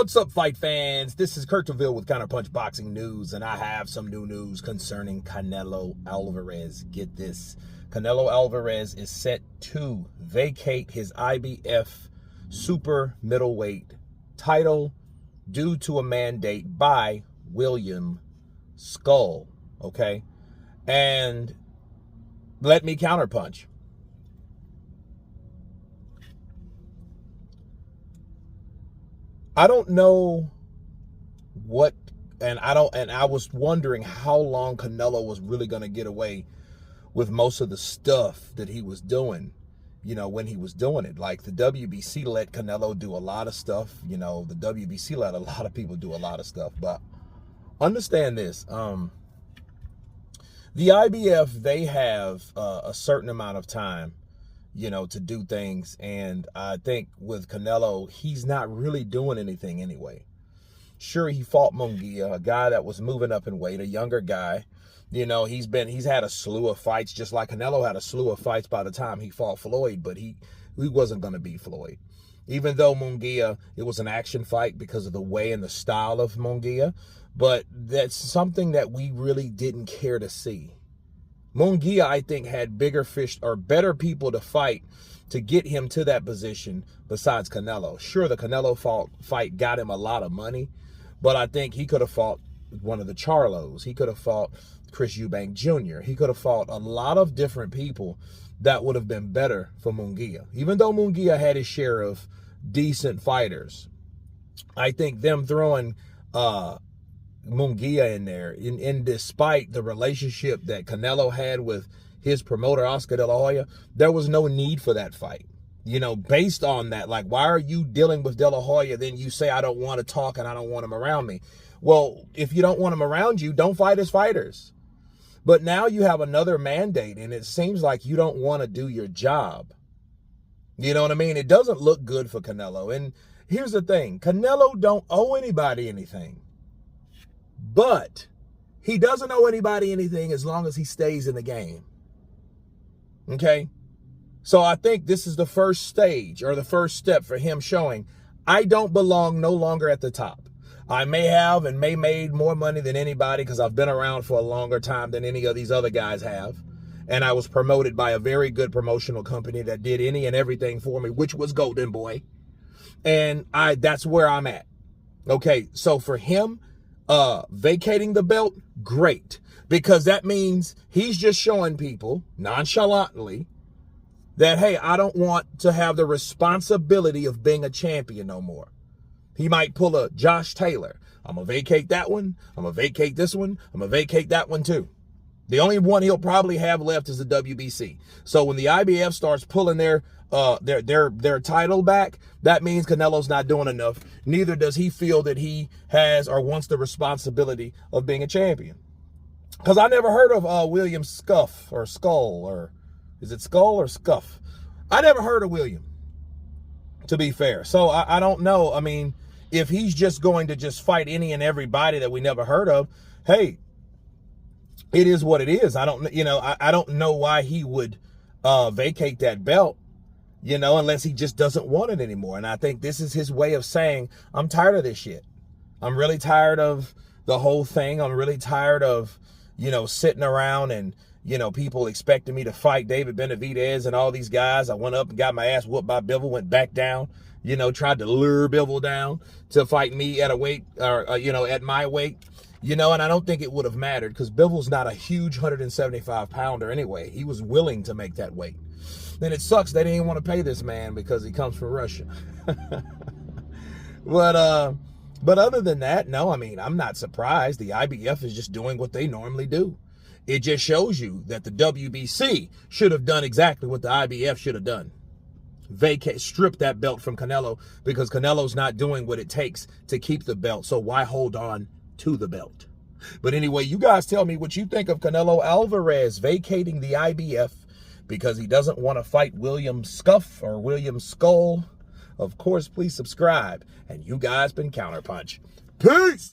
What's up, fight fans? This is Kurt DeVille with Counterpunch Boxing News, and I have some new news concerning Canelo Alvarez. Get this. Canelo Alvarez is set to vacate his IBF super middleweight title due to a mandate by William Skull, okay? And let me counterpunch. I don't know what, and I was wondering how long Canelo was really going to get away with most of the stuff that he was doing, you know, when he was doing it. Like, the WBC let Canelo do a lot of stuff, you know, the WBC let a lot of people do a lot of stuff, but understand this, the IBF, they have a certain amount of time, you know, to do things. And I think with Canelo, he's not really doing anything anyway. Sure, he fought Munguia, a guy that was moving up in weight, a younger guy. You know, he's had a slew of fights, just like Canelo had a slew of fights by the time he fought Floyd, but he wasn't going to beat Floyd. Even though Munguia, it was an action fight because of the way and the style of Munguia, but that's something that we really didn't care to see. Munguia, I think, had bigger fish or better people to fight to get him to that position besides Canelo. Sure, the Canelo fight got him a lot of money, but I think he could have fought one of the Charlos. He could have fought Chris Eubank Jr. He could have fought a lot of different people that would have been better for Munguia. Even though Munguia had his share of decent fighters, I think them throwing Munguia in there, and despite the relationship that Canelo had with his promoter, Oscar De La Hoya, there was no need for that fight. You know, based on that, like, why are you dealing with De La Hoya? Then you say, I don't want to talk and I don't want him around me. Well, if you don't want him around you, don't fight as fighters. But now you have another mandate, and it seems like you don't want to do your job. You know what I mean? It doesn't look good for Canelo. And here's the thing. Canelo don't owe anybody anything. But he doesn't owe anybody anything as long as he stays in the game. Okay? So I think this is the first stage or the first step for him showing, I don't belong no longer at the top. I may have and may made more money than anybody because I've been around for a longer time than any of these other guys have. And I was promoted by a very good promotional company that did any and everything for me, which was Golden Boy. And that's where I'm at. Okay, so for him, vacating the belt, great, because that means he's just showing people nonchalantly that, hey, I don't want to have the responsibility of being a champion no more. He might pull a Josh Taylor. I'm gonna vacate that one, I'm gonna vacate this one, I'm gonna vacate that one too. The only one he'll probably have left is the WBC. So when the IBF starts pulling their title back, that means Canelo's not doing enough. Neither does he feel that he has or wants the responsibility of being a champion. Because I never heard of William Skull, or is it Skull or Scuff? I never heard of William, to be fair. So I don't know. I mean, if he's just going to just fight any and everybody that we never heard of, hey, it is what it is. I don't know why he would vacate that belt, you know, unless he just doesn't want it anymore. And I think this is his way of saying, I'm tired of this shit. I'm really tired of the whole thing. I'm really tired of, you know, sitting around and, you know, people expecting me to fight David Benavidez and all these guys. I went up and got my ass whooped by Bivol, went back down, you know, tried to lure Bivol down to fight me at a weight, or, you know, at my weight. You know, and I don't think it would have mattered because Bivol's not a huge 175-pounder anyway. He was willing to make that weight. Then it sucks they didn't want to pay this man because he comes from Russia. But other than that, no, I mean, I'm not surprised. The IBF is just doing what they normally do. It just shows you that the WBC should have done exactly what the IBF should have done. Vacate, strip that belt from Canelo, because Canelo's not doing what it takes to keep the belt. So why hold on to the belt? But anyway, you guys tell me what you think of Canelo Alvarez vacating the IBF because he doesn't want to fight William Scuff or William Skull. Of course, please subscribe. And you guys been Counterpunch. Peace!